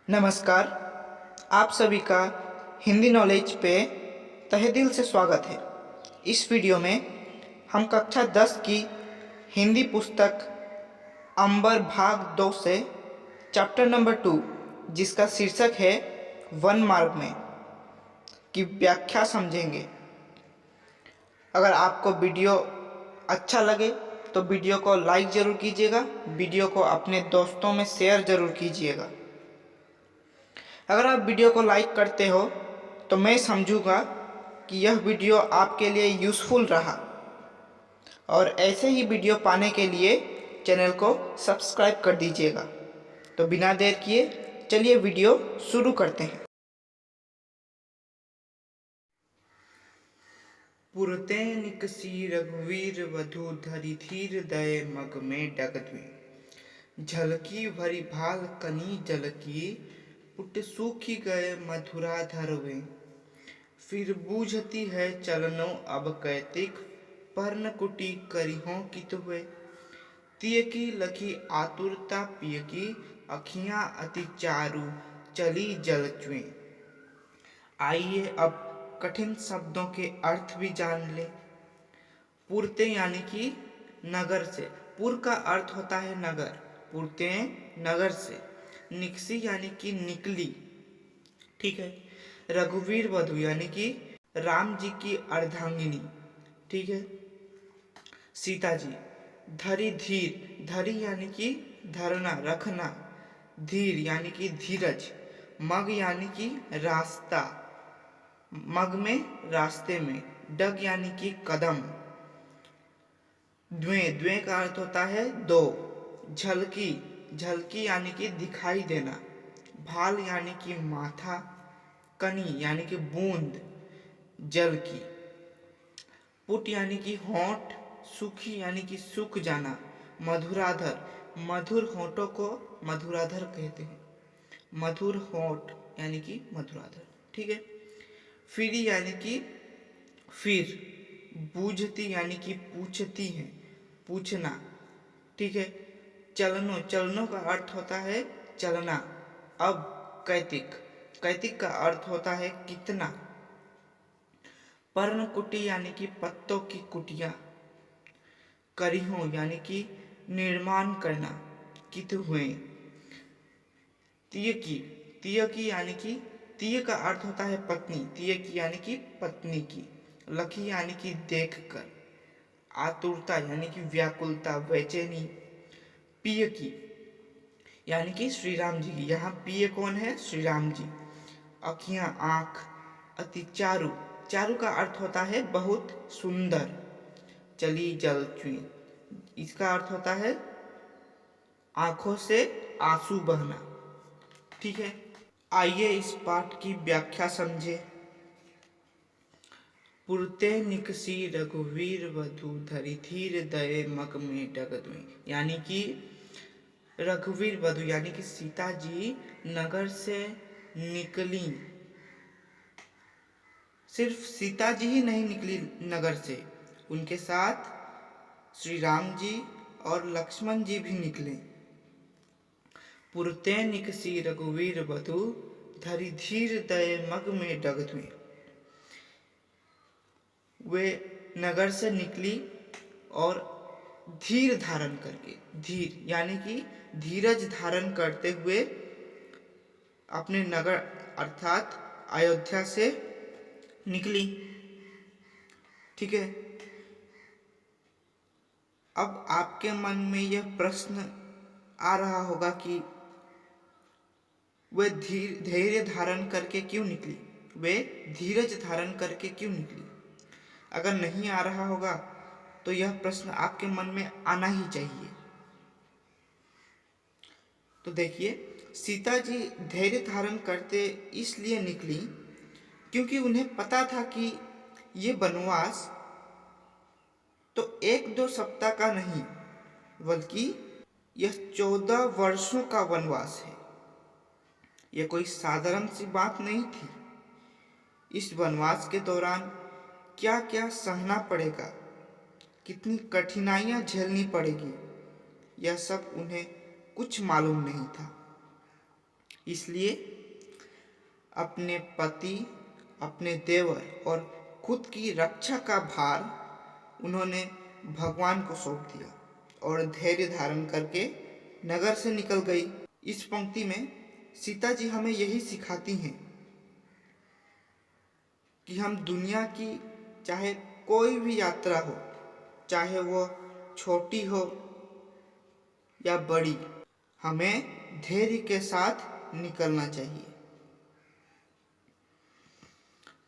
नमस्कार। आप सभी का हिंदी नॉलेज पे तहे दिल से स्वागत है। इस वीडियो में हम कक्षा 10 की हिंदी पुस्तक अंबर भाग 2 से चैप्टर नंबर 2, जिसका शीर्षक है वन मार्ग में, की व्याख्या समझेंगे। अगर आपको वीडियो अच्छा लगे तो वीडियो को लाइक ज़रूर कीजिएगा, वीडियो को अपने दोस्तों में शेयर ज़रूर कीजिएगा। अगर आप वीडियो को लाइक करते हो तो मैं समझूंगा कि यह वीडियो आपके लिए यूज़फुल रहा, और ऐसे ही वीडियो पाने के लिए चैनल को सब्सक्राइब कर दीजिएगा। तो बिना देर किए चलिए वीडियो शुरू करते हैं। पुरते निकसी रघुवीर वधु धरि धीर दय मग में डगद्वी, झलकी भरी भाल कनी जल की, पुट सूखी गए मथुरा धरवे। फिर बूझती है चलनो अब कैतिक, पर्ण कुटी करिहों कित हुए। तिय की लखी आतुरता पिय की, अखियां अति चारु चली जल चुए। आइए अब कठिन शब्दों के अर्थ भी जान ले। पुरते यानी कि नगर से। पुर का अर्थ होता है नगर, पुरते नगर से। निकसी यानी कि निकली, ठीक है। रघुवीर वधु यानी कि राम जी की अर्धांगिनी, ठीक है, सीता जी। धरी धीर, धरी यानी कि धरना रखना, धीर यानी कि धीरज। मग यानी कि रास्ता, मग में रास्ते में। डग यानी कि कदम। द्वे, द्वे का अर्थ होता है दो। झलकी, झलकी यानी कि दिखाई देना। भाल यानी कि माथा। कनी यानी कि बूंद जल की। पुट यानी कि होंठ। सूखी यानी कि सूख जाना। मधुराधर, मधुर होंठों को मधुराधर कहते हैं। मधुर होंठ यानी कि मधुराधर, ठीक है। फिरी यानी कि फिर। बूझती यानी कि पूछती है, पूछना, ठीक है। चलनो, चलनो का अर्थ होता है चलना। अब कैतिक, कैतिक का अर्थ होता है कितना। पर्ण कुटी यानी कि पत्तों की कुटिया। करिहों यानी कि निर्माण करना, कित हुए। तिय की, तिय की यानी कि तिय का अर्थ होता है पत्नी, तिय की यानी कि पत्नी की। लखी यानी कि देखकर। आतुरता यानी कि व्याकुलता, बेचैनी। पिय की यानी कि श्री राम जी की। यहाँ पिय कौन है? श्री राम जी। अखियां, आंख। अति चारु, चारु का अर्थ होता है बहुत सुंदर। चली जल चुई, इसका अर्थ होता है आंखों से आंसू बहना, ठीक है। आइए इस पाठ की व्याख्या समझे। पुरते निकसी रघुवीर वधु धरि धीर दये मग में डगद्वी, यानी कि रघुवीर वधु यानी कि सीता जी नगर से निकली। सिर्फ सीता जी ही नहीं निकली नगर से, उनके साथ श्री राम जी और लक्ष्मण जी भी निकले। पुरते निकसी रघुवीर वधु धरि धीर दये मग में डगद्वी, वे नगर से निकली और धीर धारण करके, धीर यानी कि धीरज धारण करते हुए अपने नगर अर्थात अयोध्या से निकली, ठीक है। अब आपके मन में यह प्रश्न आ रहा होगा कि वे धैर्य धारण करके क्यों निकली, वे धीरज धारण करके क्यों निकली। अगर नहीं आ रहा होगा तो यह प्रश्न आपके मन में आना ही चाहिए। तो देखिए, सीता जी धैर्य धारण करते इसलिए निकली क्योंकि उन्हें पता था कि ये वनवास तो 1-2 सप्ताह का नहीं, बल्कि यह 14 वर्षों का वनवास है। यह कोई साधारण सी बात नहीं थी। इस वनवास के दौरान क्या क्या सहना पड़ेगा, कितनी कठिनाइयां झेलनी पड़ेगी, यह सब उन्हें कुछ मालूम नहीं था। इसलिए अपने पति, अपने देवर और खुद की रक्षा का भार उन्होंने भगवान को सौंप दिया और धैर्य धारण करके नगर से निकल गई। इस पंक्ति में सीता जी हमें यही सिखाती हैं कि हम दुनिया की चाहे कोई भी यात्रा हो, चाहे वो छोटी हो या बड़ी, हमें धैर्य के साथ निकलना चाहिए।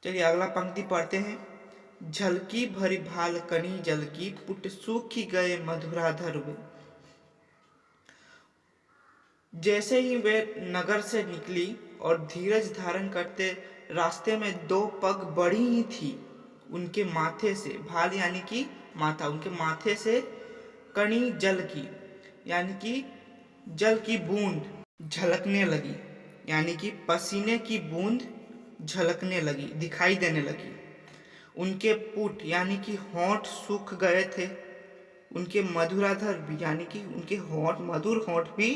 चलिए अगला पंक्ति पढ़ते हैं। झलकी भरी भाल कणी जल की, पुट सूखी गए मधुराधर वे। जैसे ही वे नगर से निकली और धीरज धारण करते रास्ते में दो पग बढ़ी ही थी उनके माथे से, भाल यानी कि माथा, उनके माथे से कणी जल की यानी कि जल की बूंद झलकने लगी, यानी कि पसीने की बूंद झलकने लगी, दिखाई देने लगी। उनके पुट यानी कि होंठ सूख गए थे, उनके मधुराधर भी यानी कि उनके होंठ, मधुर होंठ भी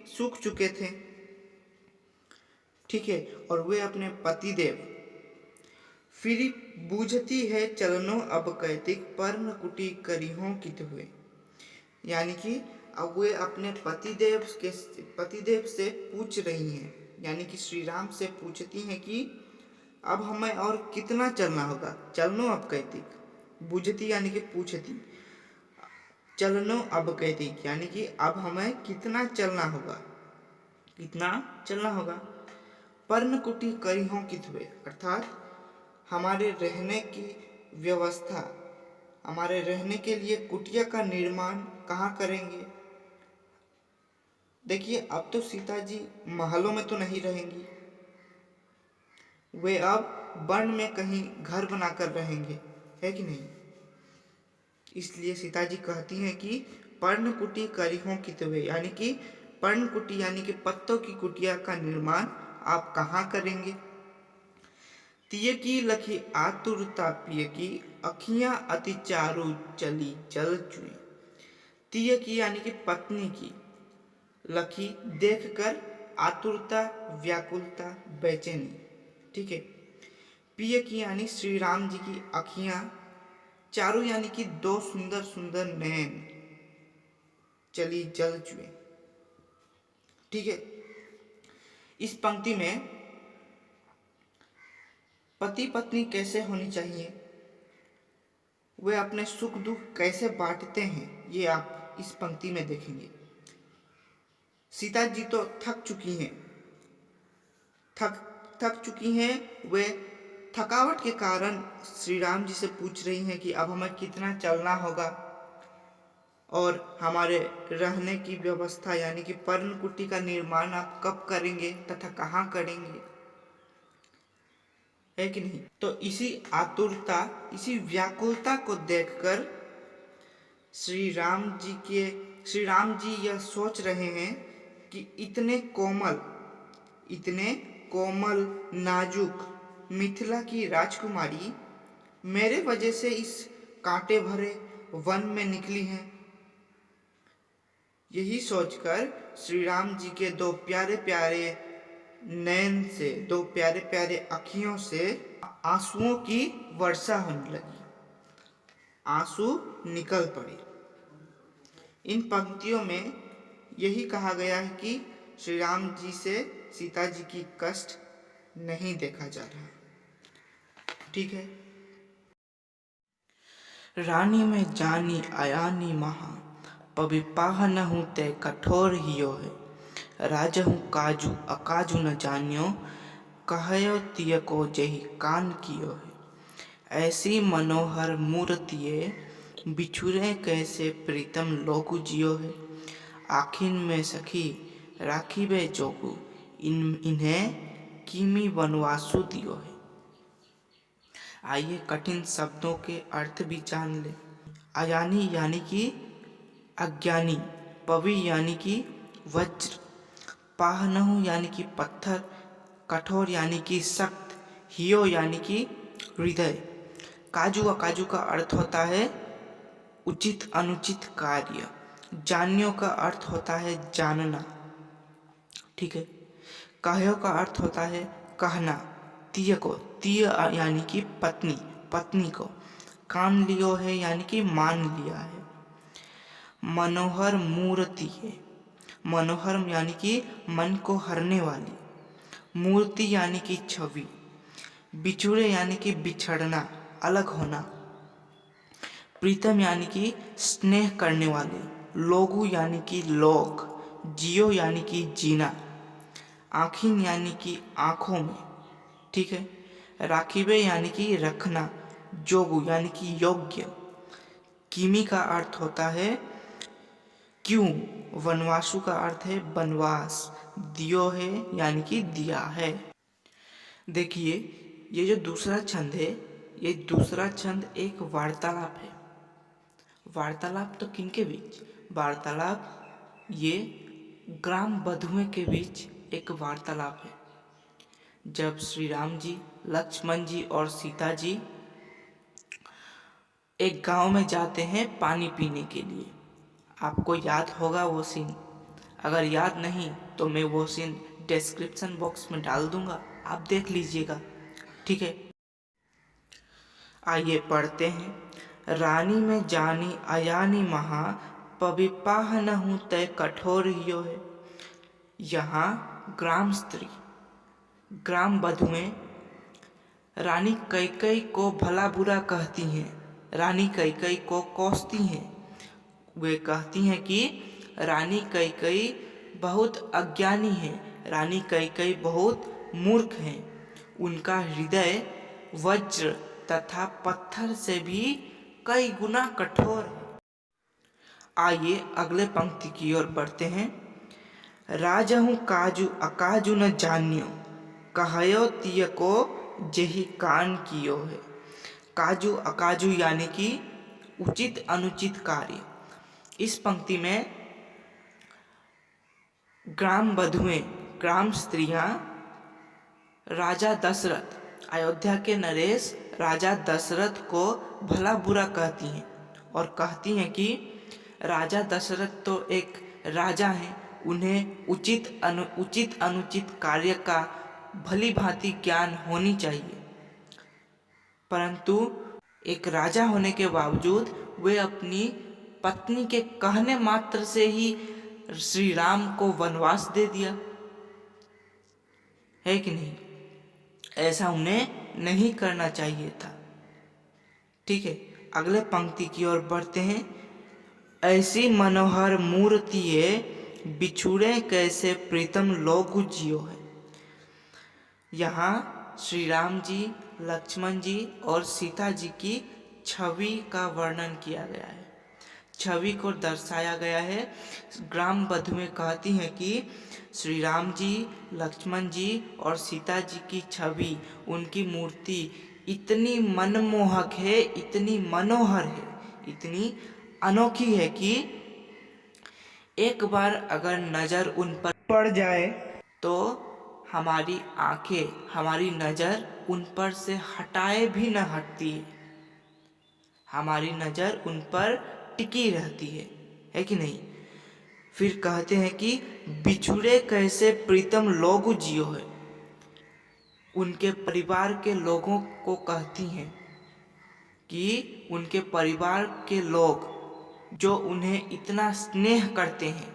सूख चुके थे। ठीक है, और वे अपने पतिदेव, फिर बूझती है चलनो अब कैतिक, पर्ण कुटी करिहों कित हुए। यानी कि अब वे अपने पतिदेव से पूछ रही हैं, यानी कि श्री राम से पूछती हैं कि अब हमें और कितना चलना होगा। चलनो अब कैतिक, बूझती यानी कि पूछती, चलनो अब कैतिक यानी कि अब हमें कितना चलना होगा, कितना चलना होगा। पर्ण कुटी करिहों कित हुए, अर्थात हमारे रहने की व्यवस्था, हमारे रहने के लिए कुटिया का निर्माण कहाँ करेंगे। देखिए अब तो सीता जी महलों में तो नहीं रहेंगी, वे अब वन में कहीं घर बनाकर रहेंगे, है कि नहीं। इसलिए सीता जी कहती हैं कि पर्ण कुटी करिहों कित हुए, यानी कि पर्ण कुटी यानी कि पत्तों की कुटिया का निर्माण आप कहाँ करेंगे। तिय की लखी आतुरता पिय की, अखियां अति चारु चली जल चुई। तिय की यानी कि पत्नी की, लखी देखकर, आतुरता व्याकुलता बेचैनी। ठीक है, पिय की यानी श्री राम जी की अखियां, चारु यानी कि दो सुंदर सुंदर नयन, चली जल चुए। ठीक है, इस पंक्ति में पति पत्नी कैसे होनी चाहिए, वे अपने सुख दुख कैसे बांटते हैं, ये आप इस पंक्ति में देखेंगे। सीता जी तो थक चुकी हैं, थक चुकी हैं। वे थकावट के कारण श्री राम जी से पूछ रही हैं कि अब हमें कितना चलना होगा और हमारे रहने की व्यवस्था यानी कि पर्णकुटी का निर्माण आप कब करेंगे तथा कहाँ करेंगे, है कि नहीं। तो इसी आतुरता, इसी व्याकुलता को देखकर श्री राम जी यह सोच रहे हैं कि इतने कोमल नाजुक मिथिला की राजकुमारी मेरे वजह से इस कांटे भरे वन में निकली हैं। यही सोचकर श्री राम जी के दो प्यारे प्यारे नयन से, दो प्यारे प्यारे अखियों से आंसुओं की वर्षा होने लगी, आंसू निकल पड़े। इन पंक्तियों में यही कहा गया है कि श्री राम जी से सीता जी की कष्ट नहीं देखा जा रहा। ठीक है। रानी में जानी अयानी महा, पविपाह न हूँ ते कठोर हियो है। राजहु काजू अकाजू न जान्यो, कहयो तिय को जही कान कियो है। ऐसी मनोहर मूर्तिये, बिछुरे कैसे प्रीतम लोगु जियो है। आखिन में सखी राखीबे जोगु, इन्हें कीमी वनवासु दियो है। आइए कठिन शब्दों के अर्थ भी जान ले। अयानी यानी कि अज्ञानी, पवि यानी कि वज्र, पाहनहु यानी कि पत्थर, कठोर यानी कि सख्त, हियो यानी कि हृदय। काजू अकाजू का अर्थ होता है उचित अनुचित कार्य। जान्यो का अर्थ होता है जानना। ठीक है, कहयो का अर्थ होता है कहना। तीय को, तीय यानी कि पत्नी, पत्नी को। कान लियो है यानी कि मान लिया है। मनोहर मूर्ति है, मनोहर यानी कि मन को हरने वाली, मूर्ति यानी कि छवि। बिछुड़े यानी कि बिछड़ना, अलग होना। प्रीतम यानी कि स्नेह करने वाले, लोगु यानी कि लोग, जियो यानी कि जीना। आखिन यानी कि आंखों में, ठीक है। राखीबे यानी कि रखना, जोगु यानी कि योग्य। किमी का अर्थ होता है क्यों, वनवासु का अर्थ है वनवास, दियो है यानी कि दिया है। देखिए ये जो दूसरा छंद है, ये दूसरा छंद एक वार्तालाप है। वार्तालाप तो किनके बीच, वार्तालाप ये ग्राम बधुओं के बीच एक वार्तालाप है। जब श्री राम जी, लक्ष्मण जी और सीता जी एक गांव में जाते हैं पानी पीने के लिए। आपको याद होगा वो सीन, अगर याद नहीं तो मैं वो सीन डिस्क्रिप्शन बॉक्स में डाल दूंगा, आप देख लीजिएगा, ठीक है। आइए पढ़ते हैं। रानी में जानी अयानी महा, पविपाह न हूँ तय कठोर हियो है। यहाँ ग्राम स्त्री, ग्राम बधुएं रानी कैकई को भला बुरा कहती हैं, रानी कैकई को कोसती हैं। वे कहती हैं कि रानी कैकई बहुत अज्ञानी है, रानी कैकई बहुत मूर्ख हैं, उनका हृदय वज्र तथा पत्थर से भी कई गुना कठोर है। आइए अगले पंक्ति की ओर बढ़ते हैं। राजहु काजू अकाजू न जान्यो, कहयो तिय को जेहि कान कियो है। काजू अकाजू यानी कि उचित अनुचित कार्य। इस पंक्ति में ग्राम बधुएं, ग्राम स्त्रियां राजा दशरथ, अयोध्या के नरेश राजा दशरथ को भला बुरा कहती हैं और कहती हैं कि राजा दशरथ तो एक राजा हैं, उन्हें उचित अनुचित कार्य का भली भांति ज्ञान होनी चाहिए, परंतु एक राजा होने के बावजूद वे अपनी पत्नी के कहने मात्र से ही श्री राम को वनवास दे दिया, है कि नहीं। ऐसा उन्हें नहीं करना चाहिए था, ठीक है। अगले पंक्ति की ओर बढ़ते हैं। ऐसी मनोहर मूर्तिये, बिछुड़े कैसे प्रीतम लोगु जियो है। यहाँ श्री राम जी, लक्ष्मण जी और सीता जी की छवि का वर्णन किया गया है, छवि को दर्शाया गया है। ग्राम बधुएं कहती हैं कि श्री राम जी, लक्ष्मण जी और सीता जी की छवि, उनकी मूर्ति इतनी मनमोहक है, इतनी मनोहर है, इतनी अनोखी है कि एक बार अगर नज़र उन पर पड़ जाए तो हमारी आंखें, हमारी नज़र उन पर से हटाए भी न हटती है, हमारी नज़र उन पर टिकी रहती है कि नहीं। फिर कहते हैं कि बिछुड़े कैसे प्रीतम लोग जियो है। उनके परिवार के लोगों को कहती हैं कि उनके परिवार के लोग जो उन्हें इतना स्नेह करते हैं,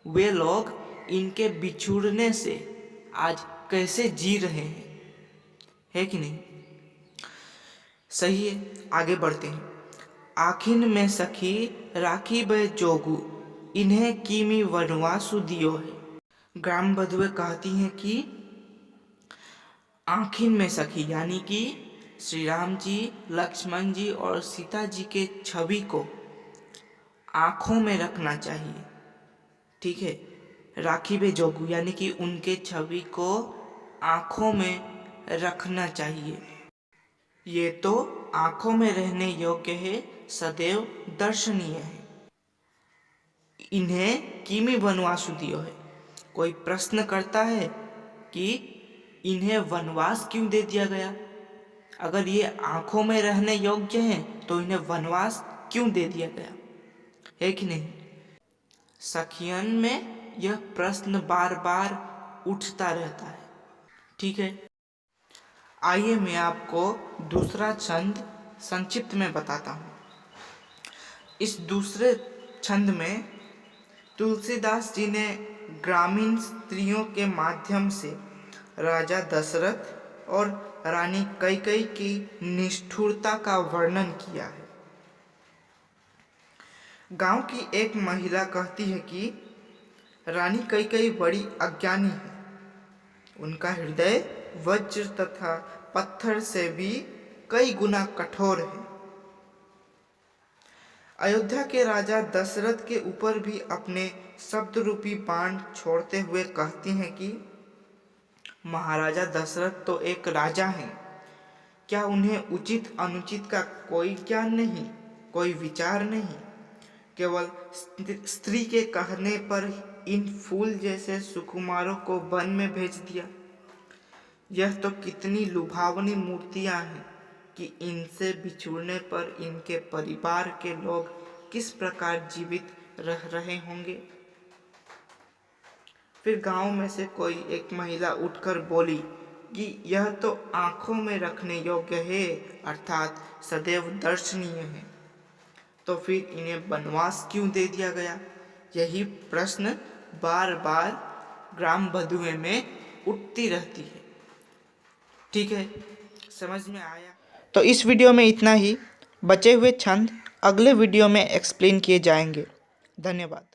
वे लोग इनके बिछुड़ने से आज कैसे जी रहे हैं, है कि नहीं। सही है, आगे बढ़ते हैं। आखिन में सखी राखी बे जोगू, इन्हें कीमी वनवासु दियो है। ग्राम बधुएं कहती हैं कि आखिन में सखी यानी कि श्री राम जी, लक्ष्मण जी और सीता जी के छवि को आँखों में रखना चाहिए, ठीक है। राखी बे जोगू यानी कि उनके छवि को आँखों में रखना चाहिए। ये तो आँखों में रहने योग्य है, सदैव दर्शनीय है। इन्हें कीमी वनवासु दियो है। कोई प्रश्न करता है कि इन्हें वनवास क्यों दे दिया गया, अगर ये आँखों में रहने योग्य हैं तो इन्हें वनवास क्यों दे दिया गया, है कि नहीं। सखियन में यह प्रश्न बार बार उठता रहता है। ठीक है, आइए मैं आपको दूसरा छंद संक्षिप्त में बताता हूँ। इस दूसरे छंद में तुलसीदास जी ने ग्रामीण स्त्रियों के माध्यम से राजा दशरथ और रानी कैकेयी की निष्ठुरता का वर्णन किया है। गांव की एक महिला कहती है कि रानी कैकेयी बड़ी अज्ञानी है। उनका हृदय वज्र तथा पत्थर से भी कई गुना कठोर है। अयोध्या के राजा दशरथ के ऊपर भी अपने शब्द रूपी बाण छोड़ते हुए कहती हैं कि महाराजा दशरथ तो एक राजा हैं, क्या उन्हें उचित अनुचित का कोई ज्ञान नहीं, कोई विचार नहीं। केवल स्त्री के कहने पर इन फूल जैसे सुकुमारों को वन में भेज दिया। यह तो कितनी लुभावनी मूर्तियां हैं कि इनसे बिछुड़ने पर इनके परिवार के लोग किस प्रकार जीवित रह रहे होंगे। फिर गांव में से कोई एक महिला उठकर बोली कि यह तो आंखों में रखने योग्य है, अर्थात सदैव दर्शनीय है, तो फिर इन्हें वनवास क्यों दे दिया गया। यही प्रश्न बार बार ग्राम बधुए में उठती रहती है। ठीक है, समझ में आया? तो इस वीडियो में इतना ही। बचे हुए छंद अगले वीडियो में एक्सप्लेन किए जाएंगे। धन्यवाद।